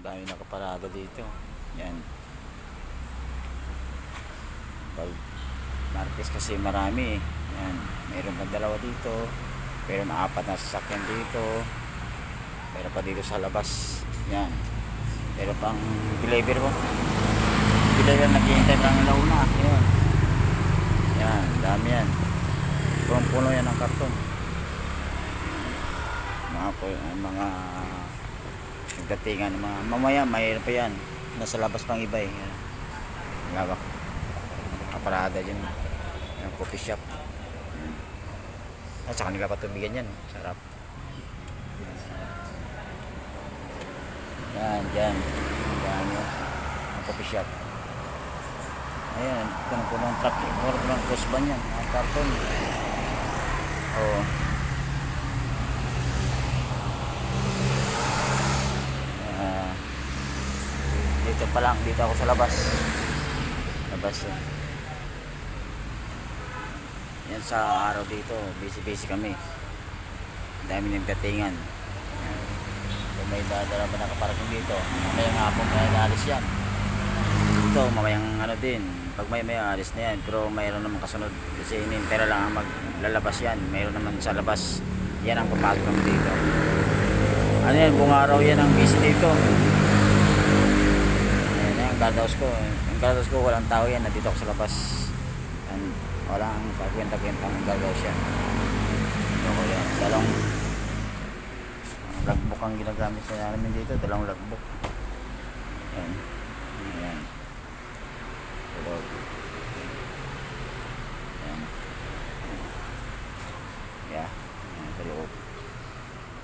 dami nakaparada dito. Yan. Pag Martes kasi marami eh. Yan. Mayroon pa dalawa dito. Mayroon apat na sasakyan dito. Mayroon pa dito sa labas. Yan. Mayroon pang deliver mo. Deliver naghihintay lang ng launa. Yan. Yan. Dami yan. Punong-puno yan ng karton. Mga nagdatingan mga mamaya mayroon pa yan nasa labas pang iba eh. Lawak kaparada dyan yung coffee shop at sa kanila patubigan yan, sarap yan dyan yung coffee shop. Ayan, punong truck punong crossban yan mga karton. Oo. Dito pa lang, dito ako sa labas yan. Yan sa araw dito, busy kami, dami ng datingan. Kung may dadala ba nakaparking dito, mamayang hapon kaya naalis yan dito, mamayang ano din, pag may alis na yan, pero mayroon naman kasunod kasi inintera lang ang maglalabas yan, mayroon naman sa labas, yan ang papagod naman dito. Ano yan, buong araw yan ang busy dito. Yung guardhouse ko walang tao yan, nandito ako sa labas. And walang pagkwenta-kwenta ng guardhouse yan. Ito ko yan, dalawang logbook ang ginagamit na namin dito, dalawang logbook. Yan.